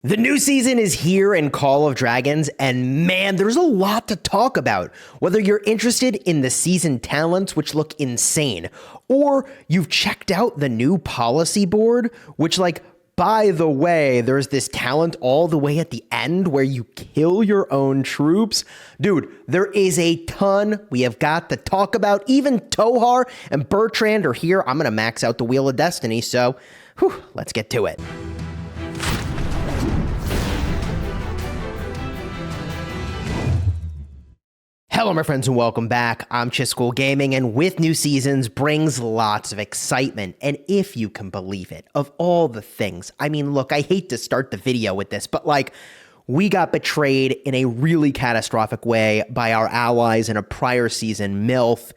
The new season is here in Call of Dragons, and man, there's a lot to talk about. Whether you're interested in the season talents, which look insane, or you've checked out the new policy board, which, by the way, there's this talent all the way at the end where you kill your own troops. Dude, there is a ton we have got to talk about. Even Tohar and Bertrand are here. I'm going to max out the Wheel of Destiny, so let's get to it. Hello, my friends, and welcome back. I'm Chisgule Gaming, and with new seasons brings lots of excitement. And if you can believe it, of all the things, I mean, look, I hate to start the video with this, but we got betrayed in a really catastrophic way by our allies in a prior season, MILF,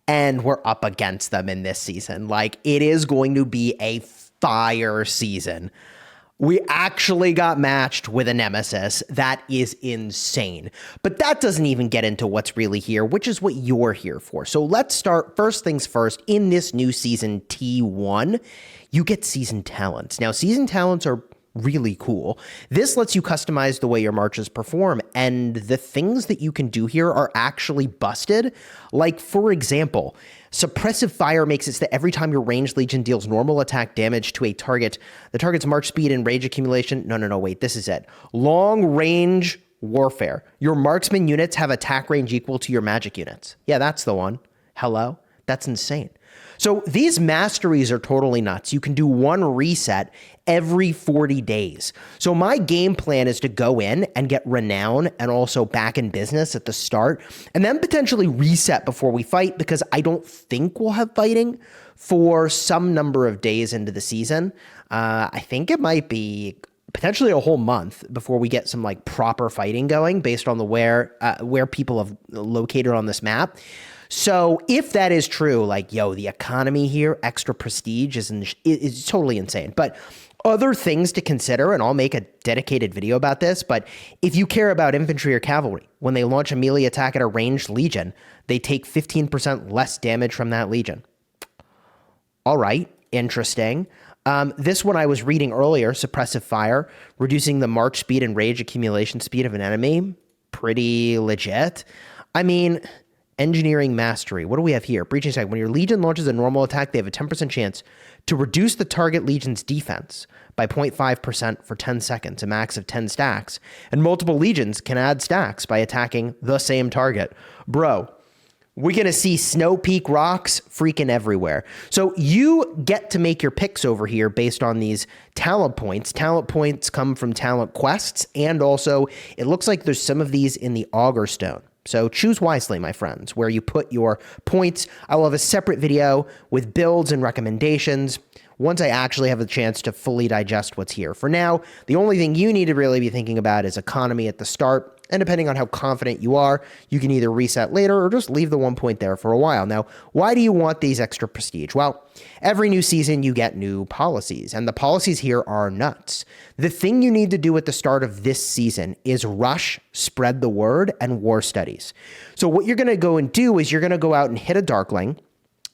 and we're up against them in this season. It is going to be a fire season. We actually got matched with a nemesis. That is insane. But that doesn't even get into what's really here, which is what you're here for. So let's start. First things first, in this new season T1, you get season talents. Now, season talents are really cool. This lets you customize the way your marches perform, and the things that you can do here are actually busted. For example, suppressive fire makes it so that every time your ranged legion deals normal attack damage to a target, the target's march speed and rage accumulation. No, wait, this is it. Long range warfare. Your marksman units have attack range equal to your magic units. Yeah, that's the one. Hello? That's insane. So these masteries are totally nuts. You can do one reset every 40 days. So my game plan is to go in and get renown and also back in business at the start, and then potentially reset before we fight, because I don't think we'll have fighting for some number of days into the season. I think it might be potentially a whole month before we get some proper fighting going based on the where people have located on this map. So if that is true, the economy here, extra prestige is totally insane. But other things to consider, and I'll make a dedicated video about this, but if you care about infantry or cavalry, when they launch a melee attack at a ranged legion, they take 15% less damage from that legion. All right, interesting. This one I was reading earlier, suppressive fire, reducing the march speed and rage accumulation speed of an enemy. Pretty legit. I mean, engineering mastery. What do we have here? Breaching attack. When your legion launches a normal attack, they have a 10% chance to reduce the target legion's defense by 0.5% for 10 seconds, a max of 10 stacks. And multiple legions can add stacks by attacking the same target. Bro, we're going to see snow peak rocks freaking everywhere. So you get to make your picks over here based on these talent points. Talent points come from talent quests, and also it looks like there's some of these in the Augur Stone. So choose wisely, my friends, where you put your points. I will have a separate video with builds and recommendations once I actually have the chance to fully digest what's here. For now, the only thing you need to really be thinking about is economy at the start. And depending on how confident you are, you can either reset later or just leave the 1 point there for a while. Now, why do you want these extra prestige? Well, every new season you get new policies, and the policies here are nuts. The thing you need to do at the start of this season is rush, spread the word, and war studies. So what you're going to go and do is you're going to go out and hit a Darkling.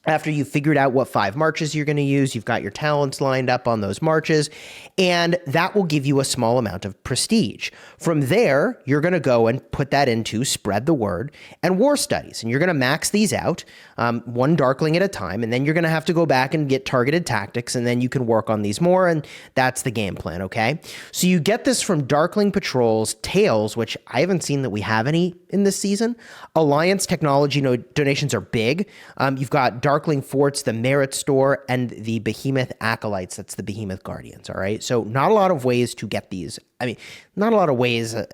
After you've figured out what 5 marches you're going to use, you've got your talents lined up on those marches, and that will give you a small amount of prestige. From there, you're going to go and put that into spread the word and war studies, and you're going to max these out, one Darkling at a time, and then you're going to have to go back and get targeted tactics, and then you can work on these more, and that's the game plan, okay? So you get this from Darkling Patrols, Tails, which I haven't seen that we have any in this season. Alliance Technology donations are big. You've got Darkling Forts, the Merit Store, and the Behemoth Acolytes. That's the Behemoth Guardians, all right? So not a lot of ways to get these. I mean, not a lot of ways. I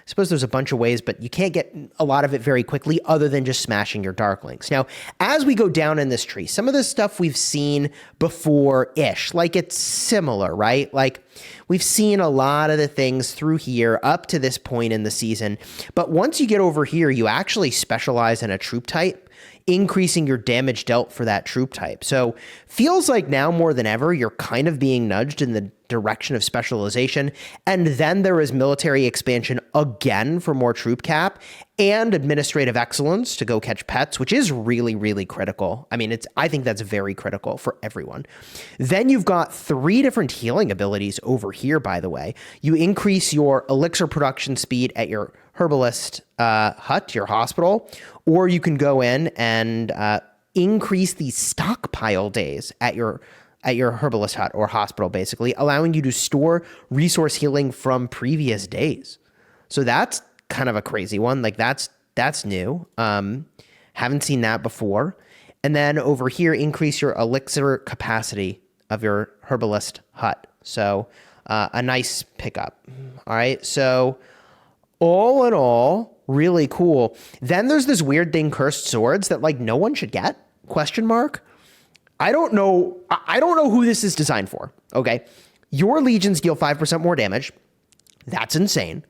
suppose there's a bunch of ways, but you can't get a lot of it very quickly other than just smashing your Darklings. Now, as we go down in this tree, some of this stuff we've seen before-ish. It's similar, right? We've seen a lot of the things through here up to this point in the season. But once you get over here, you actually specialize in a troop type. increasing your damage dealt for that troop type. So feels like now more than ever, you're kind of being nudged in the direction of specialization. And then there is military expansion again for more troop cap and administrative excellence to go catch pets, which is really, really critical. I mean, I think that's very critical for everyone. Then you've got 3 different healing abilities over here, by the way. You increase your elixir production speed at your herbalist hut, your hospital, or you can go in and increase the stockpile days at your herbalist hut or hospital, basically, allowing you to store resource healing from previous days. So that's kind of a crazy one. Like that's new. Haven't seen that before. And then over here, increase your elixir capacity of your herbalist hut. So a nice pickup. All right. So all in all, really cool. Then there's this weird thing, cursed swords, that like no one should get, ? I don't know who this is designed for. Okay. Your legions deal 5% more damage. That's insane.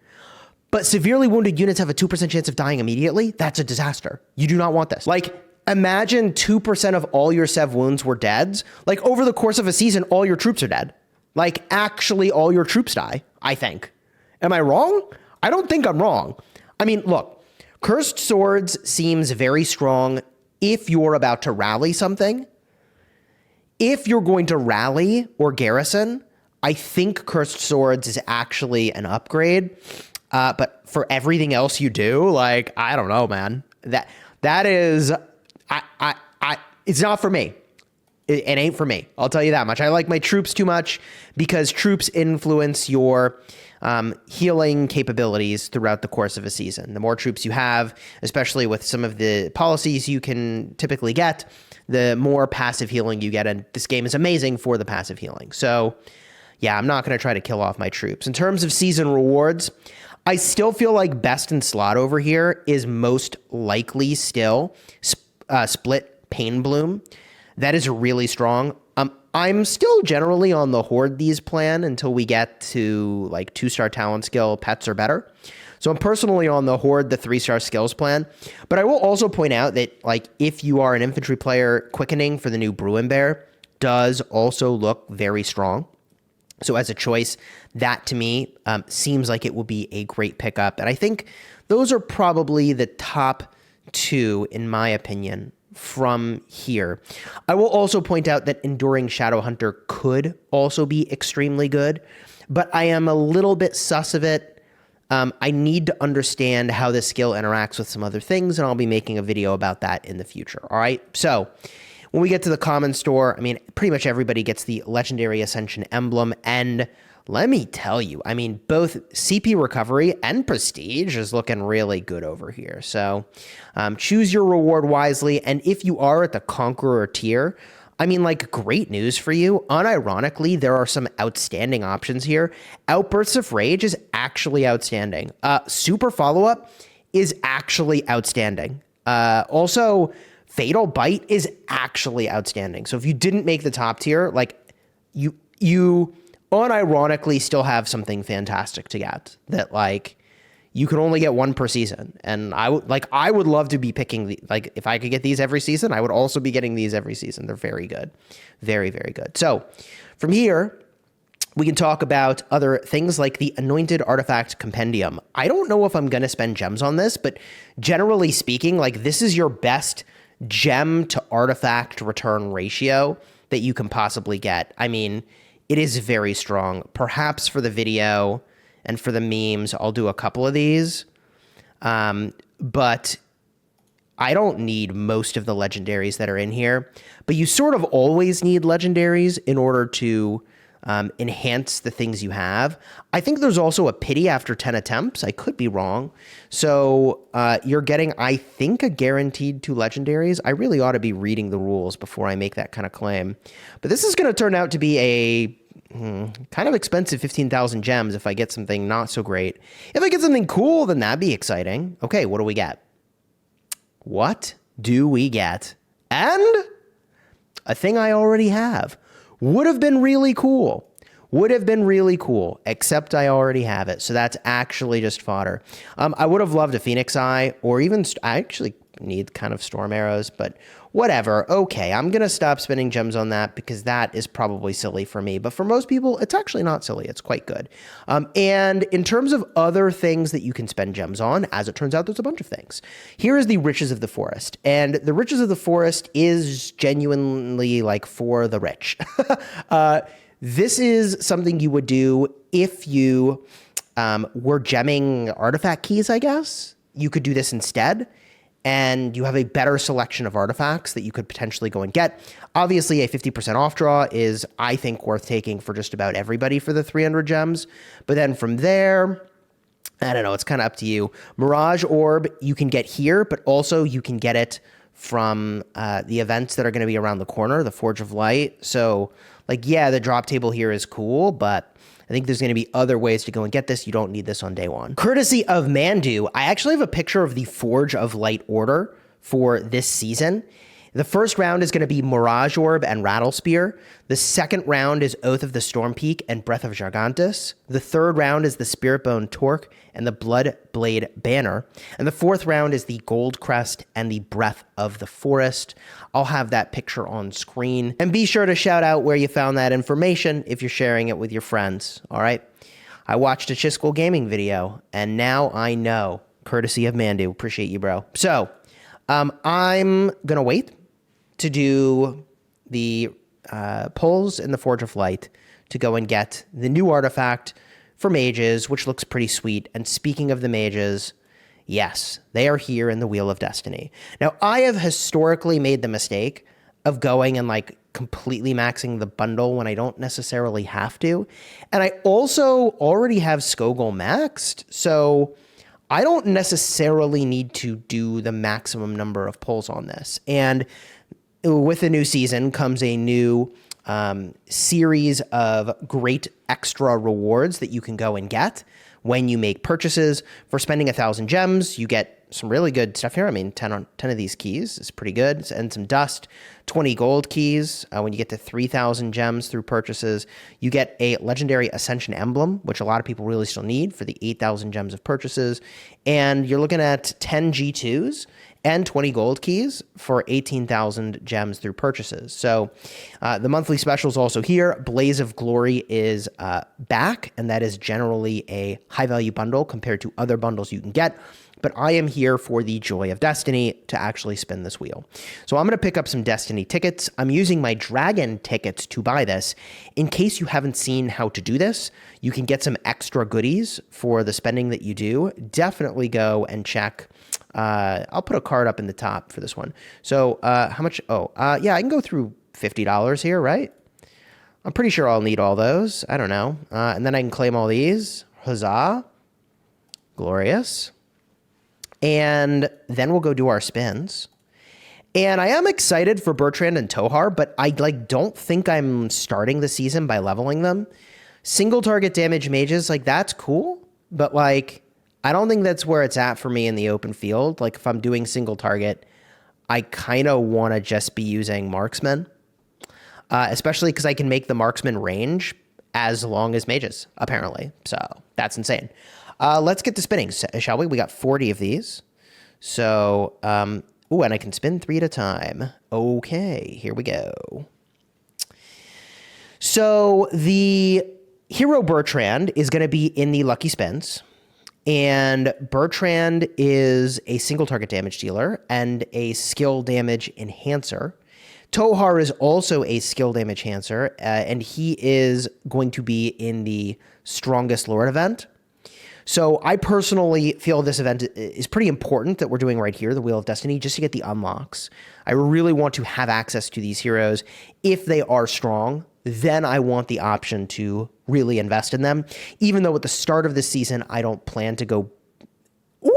But severely wounded units have a 2% chance of dying immediately. That's a disaster. You do not want this. Like, imagine 2% of all your Sev wounds were deads. Like, over the course of a season, all your troops are dead. Like, actually, all your troops die, I think. Am I wrong? I don't think I'm wrong. I mean, look, Cursed Swords seems very strong if you're about to rally something. If you're going to rally or garrison, I think Cursed Swords is actually an upgrade. But for everything else you do, like, I don't know, man. That is, it's not for me. It ain't for me. I'll tell you that much. I like my troops too much because troops influence your healing capabilities throughout the course of a season. The more troops you have, especially with some of the policies you can typically get, the more passive healing you get. And this game is amazing for the passive healing. So yeah, I'm not going to try to kill off my troops. In terms of season rewards, I still feel like best in slot over here is most likely still Split Pain Bloom. That is really strong. I'm still generally on the Hoard These plan until we get to like 2-star talent skill pets or better. So I'm personally on the Hoard the 3-star skills plan. But I will also point out that like if you are an infantry player, quickening for the new Bruin Bear does also look very strong. So as a choice, that to me seems like it will be a great pickup. And I think those are probably the top 2, in my opinion, from here. I will also point out that Enduring Shadow Hunter could also be extremely good, but I am a little bit sus of it. I need to understand how this skill interacts with some other things, and I'll be making a video about that in the future. All right, so when we get to the common store, I mean, pretty much everybody gets the Legendary Ascension emblem, and let me tell you, I mean, both CP recovery and prestige is looking really good over here. So choose your reward wisely, and if you are at the Conqueror tier, I mean, like, great news for you. Unironically, there are some outstanding options here. Outbursts of Rage is actually outstanding. Super Follow-Up is actually outstanding. Also, Fatal Bite is actually outstanding. So if you didn't make the top tier, like, you unironically still have something fantastic to get that, like, you can only get one per season. And I would love to be picking like, if I could get these every season, I would also be getting these every season. They're very good. Very, very good. So from here, we can talk about other things like the Anointed Artifact Compendium. I don't know if I'm going to spend gems on this, but generally speaking, like, this is your best gem to artifact return ratio that you can possibly get. I mean, it is very strong. Perhaps for the video and for the memes, I'll do a couple of these. But I don't need most of the legendaries that are in here. But you sort of always need legendaries in order to enhance the things you have. I think there's also a pity after 10 attempts. I could be wrong. So you're getting, I think, a guaranteed 2 legendaries. I really ought to be reading the rules before I make that kind of claim. But this is going to turn out to be a kind of expensive 15,000 gems if I get something not so great. If I get something cool, then that'd be exciting. Okay, what do we get? What do we get? And a thing I already have. Would have been really cool. Would have been really cool, except I already have it. So that's actually just fodder. I would have loved a Phoenix Eye, or even, need kind of storm arrows, but whatever. Okay, I'm going to stop spending gems on that because that is probably silly for me. But for most people, it's actually not silly. It's quite good. And in terms of other things that you can spend gems on, as it turns out, there's a bunch of things. Here is the Riches of the Forest. And the Riches of the Forest is genuinely like for the rich. This is something you would do if you were gemming artifact keys, I guess. You could do this instead, and you have a better selection of artifacts that you could potentially go and get. Obviously, a 50% off draw is, I think, worth taking for just about everybody for the 300 gems. But then from there, I don't know, it's kind of up to you. Mirage Orb you can get here, but also you can get it from the events that are going to be around the corner, the Forge of Light. So, like, yeah, the drop table here is cool, but I think there's going to be other ways to go and get this. You don't need this on day one. Courtesy of Mandu, I actually have a picture of the Forge of Light order for this season. The first round is going to be Mirage Orb and Rattle Spear. The second round is Oath of the Storm Peak and Breath of Jargantus. The third round is the Spirit Bone Torque and the Blood Blade Banner. And the fourth round is the Gold Crest and the Breath of the Forest. I'll have that picture on screen. And be sure to shout out where you found that information if you're sharing it with your friends, all right? I watched a Chisgule gaming video, and now I know, courtesy of Mandu. Appreciate you, bro. So, I'm going to wait to do the pulls in the Forge of Light to go and get the new artifact for mages, which looks pretty sweet. And speaking of the mages, yes, they are here in the Wheel of Destiny. Now, I have historically made the mistake of going and like completely maxing the bundle when I don't necessarily have to. And I also already have Chisgule maxed, so I don't necessarily need to do the maximum number of pulls on this. And with the new season comes a new series of great extra rewards that you can go and get when you make purchases. For spending 1,000 gems, you get some really good stuff here. I mean, 10 of these keys is pretty good. And some dust, 20 gold keys. When you get to 3,000 gems through purchases, you get a legendary Ascension emblem, which a lot of people really still need for the 8,000 gems of purchases. And you're looking at 10 G2s and 20 gold keys for 18,000 gems through purchases. So the monthly special is also here. Blaze of Glory is back, and that is generally a high-value bundle compared to other bundles you can get. But I am here for the joy of Destiny to actually spin this wheel. So I'm going to pick up some Destiny tickets. I'm using my Dragon tickets to buy this. In case you haven't seen how to do this, you can get some extra goodies for the spending that you do. Definitely go and check. I'll put a card up in the top for this one. So how much? Yeah, I can go through $50 here, right? I'm pretty sure I'll need all those. I don't know. And then I can claim all these. Huzzah. Glorious. And then we'll go do our spins. And I am excited for Bertrand and Tohar, but I don't think I'm starting the season by leveling them. Single target damage mages, that's cool, but I don't think that's where it's at for me in the open field. If I'm doing single target, I kind of want to just be using marksmen, especially because I can make the marksman range as long as mages, apparently. So that's insane. Let's get to spinning, shall we? We got 40 of these. So, and I can spin 3 at a time. Okay, here we go. So the hero Bertrand is going to be in the lucky spins. And Bertrand is a single target damage dealer and a skill damage enhancer. Tohar is also a skill damage enhancer, and he is going to be in the Strongest Lord event. So I personally feel this event is pretty important that we're doing right here, the Wheel of Destiny, just to get the unlocks. I really want to have access to these heroes. If they are strong, then I want the option to really invest in them, even though at the start of the season, I don't plan to go. Ooh!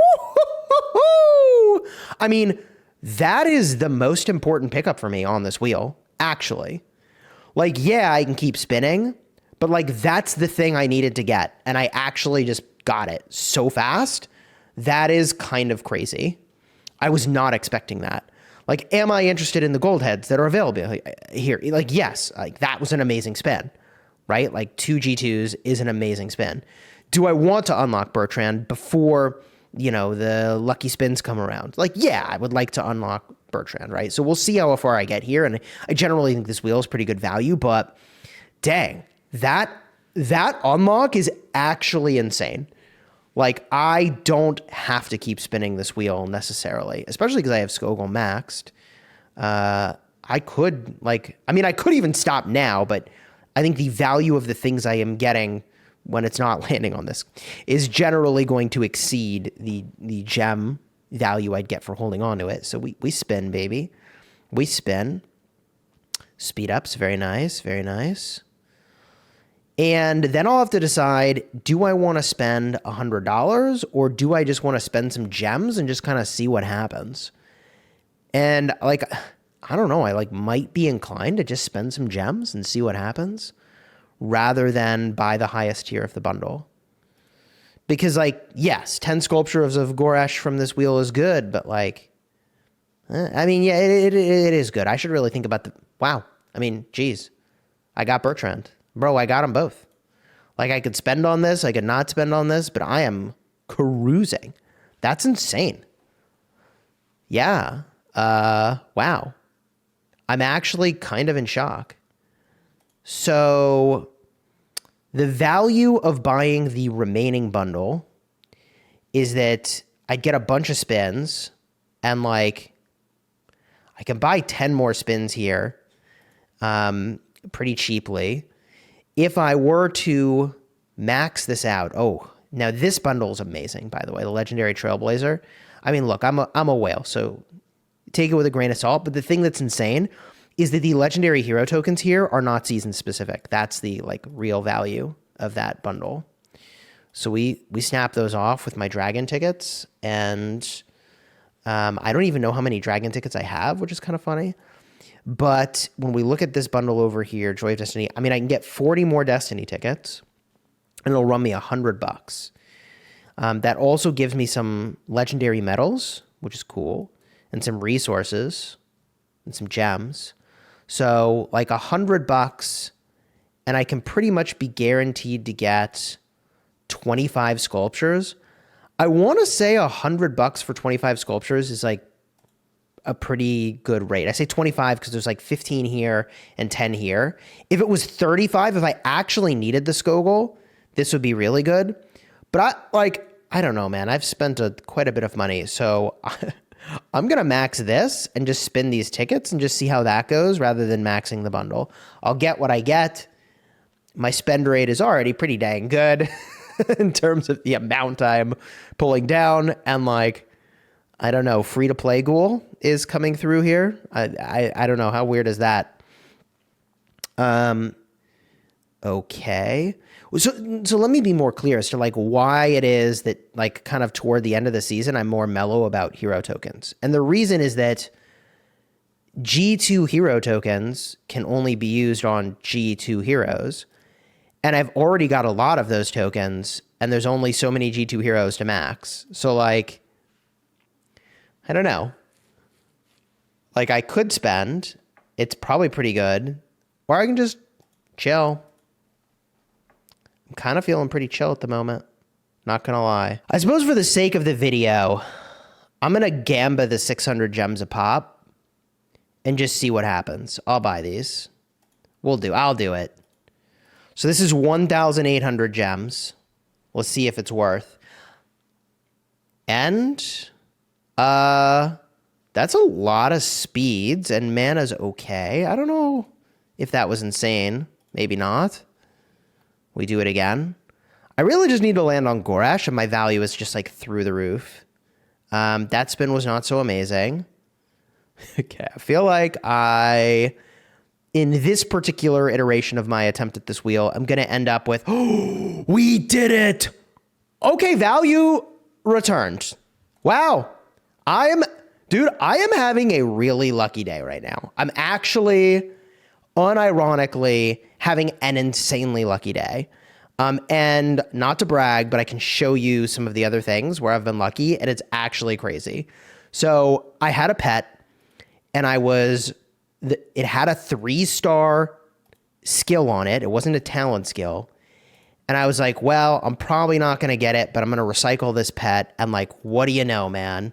I mean, that is the most important pickup for me on this wheel, actually. Yeah, I can keep spinning, but that's the thing I needed to get. And I actually just got it so fast. That is kind of crazy. I was not expecting that. Am I interested in the gold heads that are available here? Yes, that was an amazing spin, right? 2 G2s is an amazing spin. Do I want to unlock Bertrand before the lucky spins come around. Like, yeah, I would like to unlock Bertrand, right? So we'll see how far I get here. And I generally think this wheel is pretty good value, but dang, that unlock is actually insane. Like, I don't have to keep spinning this wheel necessarily, especially because I have Chisgule maxed. I could even stop now, but I think the value of the things I am getting when it's not landing on this is generally going to exceed the gem value I'd get for holding on to it. So we spin, baby. We spin. Speed ups, very nice, very nice. And then I'll have to decide, do I want to spend $100 or do I just want to spend some gems and just kind of see what happens? And like, I don't know, I like might be inclined to just spend some gems and see what happens rather than buy the highest tier of the bundle. Because like, yes, 10 sculptures of Goresh from this wheel is good, but like, I mean, yeah, it is good. I should really think about wow. I mean, geez, I got Bertrand. Bro, I got them both. Like, I could spend on this, I could not spend on this, but I am cruising. That's insane. Yeah. Wow. I'm actually kind of in shock. So the value of buying the remaining bundle is that I'd get a bunch of spins and like I can buy 10 more spins here pretty cheaply. If I were to max this out, now this bundle is amazing, by the way, the Legendary Trailblazer. I mean, look, I'm a whale, so take it with a grain of salt. But the thing that's insane is that the Legendary Hero tokens here are not season specific. That's the like real value of that bundle. So we snap those off with my dragon tickets, and I don't even know how many dragon tickets I have, which is kind of funny. But when we look at this bundle over here, Joy of Destiny, I mean, I can get 40 more Destiny tickets, and it'll run me $100. That also gives me some legendary medals, which is cool, and some resources, and some gems. So like $100, and I can pretty much be guaranteed to get 25 sculptures. I want to say $100 for 25 sculptures is like a pretty good rate. I say 25 because there's like 15 here and 10 here. If it was 35, if I actually needed the Chisgule, this would be really good. But I don't know, man. I've spent quite a bit of money. So I'm going to max this and just spin these tickets and just see how that goes rather than maxing the bundle. I'll get what I get. My spend rate is already pretty dang good in terms of the amount I'm pulling down, and like, I don't know, free-to-play Ghoul is coming through here. I don't know. How weird is that? Okay. So let me be more clear as to like why it is that like kind of toward the end of the season, I'm more mellow about hero tokens. And the reason is that G2 hero tokens can only be used on G2 heroes. And I've already got a lot of those tokens, and there's only so many G2 heroes to max. So like, I don't know. Like, I could spend. It's probably pretty good. Or I can just chill. I'm kind of feeling pretty chill at the moment. Not going to lie. I suppose for the sake of the video, I'm going to gamba the 600 gems a pop and just see what happens. I'll buy these. I'll do it. So this is 1,800 gems. Let's see if it's worth. And that's a lot of speeds, and mana's okay. I don't know if that was insane. Maybe not. We do it again. I really just need to land on Goresh, and my value is just like through the roof. That spin was not so amazing. Okay, I feel like in this particular iteration of my attempt at this wheel, I'm going to end up with, oh, we did it. Okay, value returned. Wow. I am having a really lucky day right now. I'm actually, unironically, having an insanely lucky day. And not to brag, but I can show you some of the other things where I've been lucky, and it's actually crazy. So I had a pet, and it had a 3-star skill on it. It wasn't a talent skill. And I was like, well, I'm probably not going to get it, but I'm going to recycle this pet. And like, what do you know, man?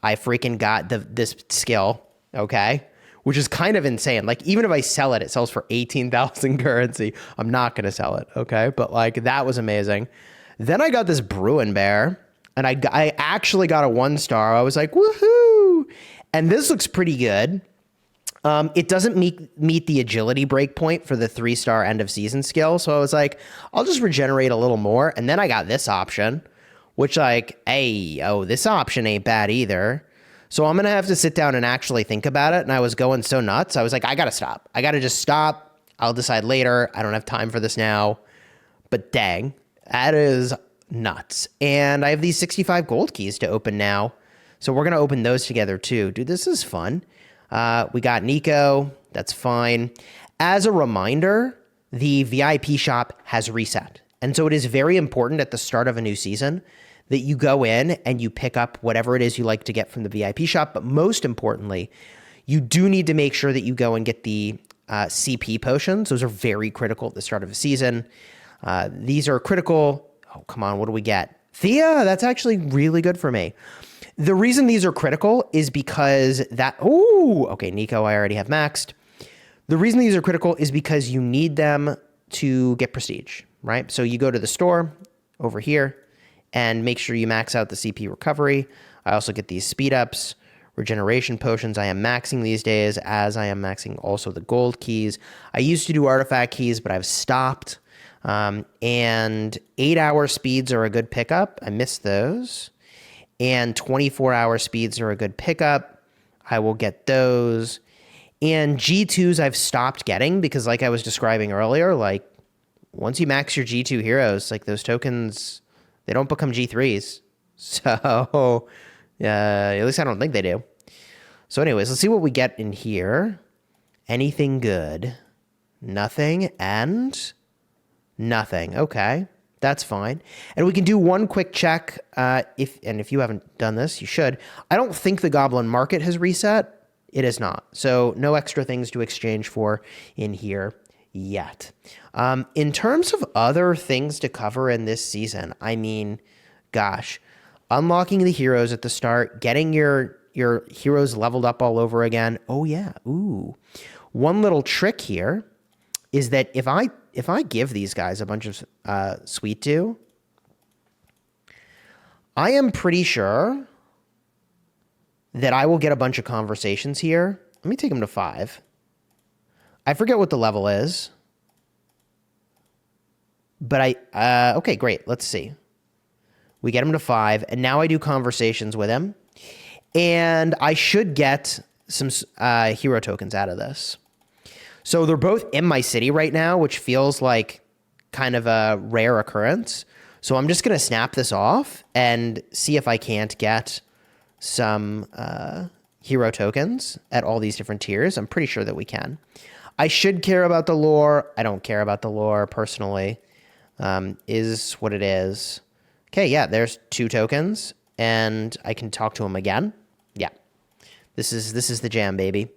I freaking got this skill, okay? Which is kind of insane. Like, even if I sell it, it sells for 18,000 currency. I'm not going to sell it, okay? But like, that was amazing. Then I got this Bruin Bear, and I actually got a 1-star. I was like, woohoo! And this looks pretty good. It doesn't meet the agility breakpoint for the 3-star end of season skill. So I was like, I'll just regenerate a little more. And then I got this option, which like, hey, oh, this option ain't bad either. So I'm going to have to sit down and actually think about it. And I was going so nuts. I was like, I got to stop. I got to just stop. I'll decide later. I don't have time for this now. But dang, that is nuts. And I have these 65 gold keys to open now. So we're going to open those together too. Dude, this is fun. We got Nico. That's fine. As a reminder, the VIP shop has reset. And so it is very important at the start of a new season that you go in and you pick up whatever it is you like to get from the VIP shop. But most importantly, you do need to make sure that you go and get the CP potions. Those are very critical at the start of a season. These are critical. Oh, come on. What do we get? Thea, that's actually really good for me. The reason these are critical is because okay, Nico, I already have maxed. The reason these are critical is because you need them to get prestige, right? So you go to the store over here and make sure you max out the CP recovery. I also get these speed ups, regeneration potions. I am maxing these days, as I am maxing also the gold keys. I used to do artifact keys, but I've stopped. And 8-hour speeds are a good pickup. I missed those. And 24-hour speeds are a good pickup. I will get those. And G2s I've stopped getting because, like I was describing earlier, like once you max your G2 heroes, like those tokens, they don't become G3s. So at least I don't think they do. So anyways, let's see what we get in here. Anything good? Nothing and nothing. Okay. That's fine. And we can do one quick check. If you haven't done this, you should. I don't think the Goblin Market has reset. It is not. So no extra things to exchange for in here yet. In terms of other things to cover in this season, I mean, gosh, unlocking the heroes at the start, getting your heroes leveled up all over again. Oh yeah. Ooh. One little trick here is that if I give these guys a bunch of Sweetdew, I am pretty sure that I will get a bunch of conversations here. Let me take them to 5. I forget what the level is. But okay, great. Let's see. We get him to 5, and now I do conversations with him. And I should get some hero tokens out of this. So they're both in my city right now, which feels like kind of a rare occurrence. So I'm just going to snap this off and see if I can't get some hero tokens at all these different tiers. I'm pretty sure that we can. I should care about the lore. I don't care about the lore personally. Is what it is. Okay, yeah, there's 2 tokens, and I can talk to him again. Yeah, this is the jam, baby.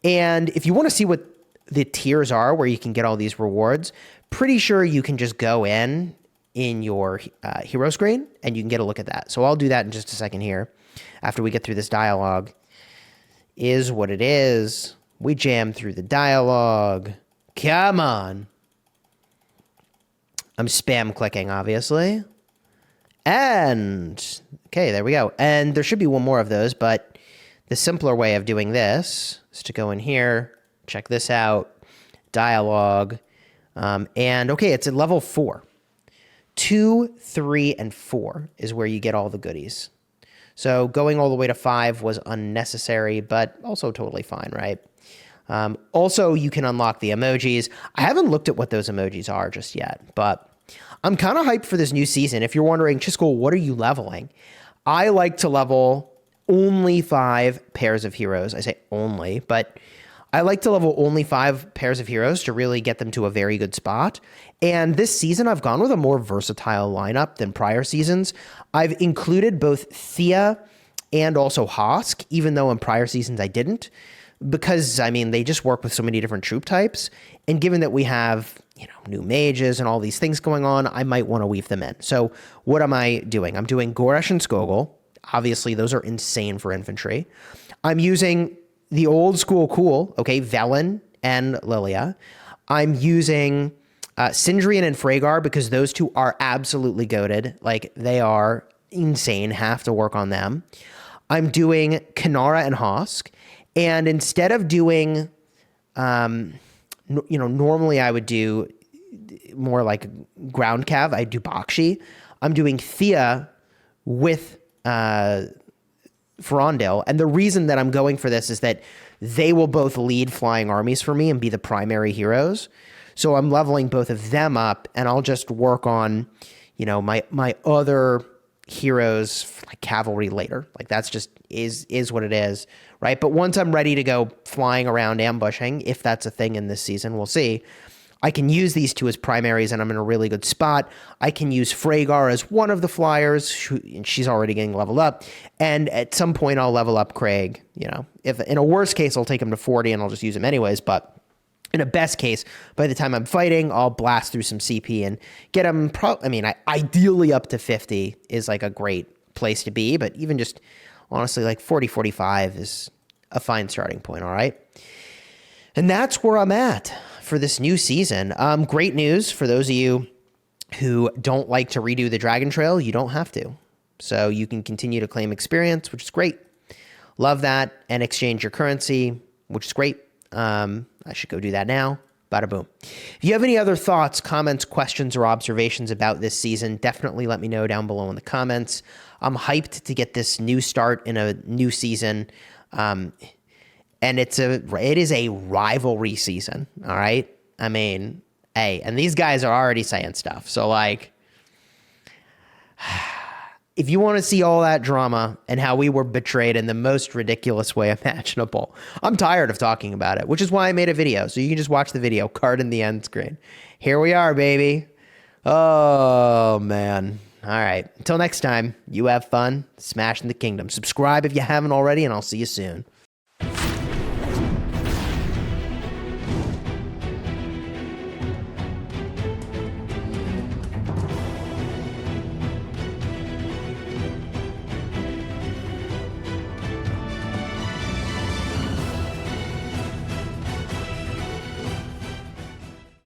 And if you want to see what the tiers are where you can get all these rewards, pretty sure you can just go in your hero screen and you can get a look at that. So I'll do that in just a second here after we get through this dialogue. Is what it is. We jam through the dialogue. Come on. I'm spam clicking, obviously. And okay, there we go. And there should be one more of those, but the simpler way of doing this is to go in here, check this out, dialogue, and okay, it's at level 4. 2, 3, and 4 is where you get all the goodies. So going all the way to 5 was unnecessary, but also totally fine, right? Also, you can unlock the emojis. I haven't looked at what those emojis are just yet, but I'm kind of hyped for this new season. If you're wondering, Chisgule, what are you leveling? I like to level only 5 pairs of heroes. I say only, but I like to level only 5 pairs of heroes to really get them to a very good spot. And this season, I've gone with a more versatile lineup than prior seasons. I've included both Thea and also Hosk, even though in prior seasons I didn't, because, I mean, they just work with so many different troop types. And given that we have, new mages and all these things going on, I might want to weave them in. So what am I doing? I'm doing Goresh and Skogul. Obviously, those are insane for infantry. I'm using the old school cool, okay, Velen and Lilia. I'm using Sindrian and Frhagar because those two are absolutely goated. Like, they are insane. Have to work on them. I'm doing Kanara and Hosk. And instead of doing, normally I would do more like ground cav. I do Bakshi. I'm doing Thea with Ferondale. And the reason that I'm going for this is that they will both lead flying armies for me and be the primary heroes. So I'm leveling both of them up, and I'll just work on, my other heroes like cavalry later. Like, that's just is what it is, right? But once I'm ready to go flying around ambushing, if that's a thing in this season, we'll see. I can use these two as primaries, and I'm in a really good spot. I can use Frhagar as one of the flyers, and she's already getting leveled up. And at some point, I'll level up Craig. If in a worst case, I'll take him to 40, and I'll just use him anyways. But in a best case, by the time I'm fighting, I'll blast through some CP and get him. Ideally up to 50 is like a great place to be. But even just honestly, like 40, 45 is a fine starting point. All right. And that's where I'm at for this new season. Great news for those of you who don't like to redo the Dragon Trail. You don't have to. So you can continue to claim experience, which is great. Love that. And exchange your currency, which is great. I should go do that now. Bada boom. If you have any other thoughts, comments, questions, or observations about this season, definitely let me know down below in the comments. I'm hyped to get this new start in a new season. And it is a rivalry season. All right. I mean, hey, and these guys are already saying stuff. So like, if you want to see all that drama and how we were betrayed in the most ridiculous way imaginable, I'm tired of talking about it, which is why I made a video. So you can just watch the video, card in the end screen. Here we are, baby. Oh, man. All right. Until next time, you have fun smashing the kingdom. Subscribe if you haven't already, and I'll see you soon.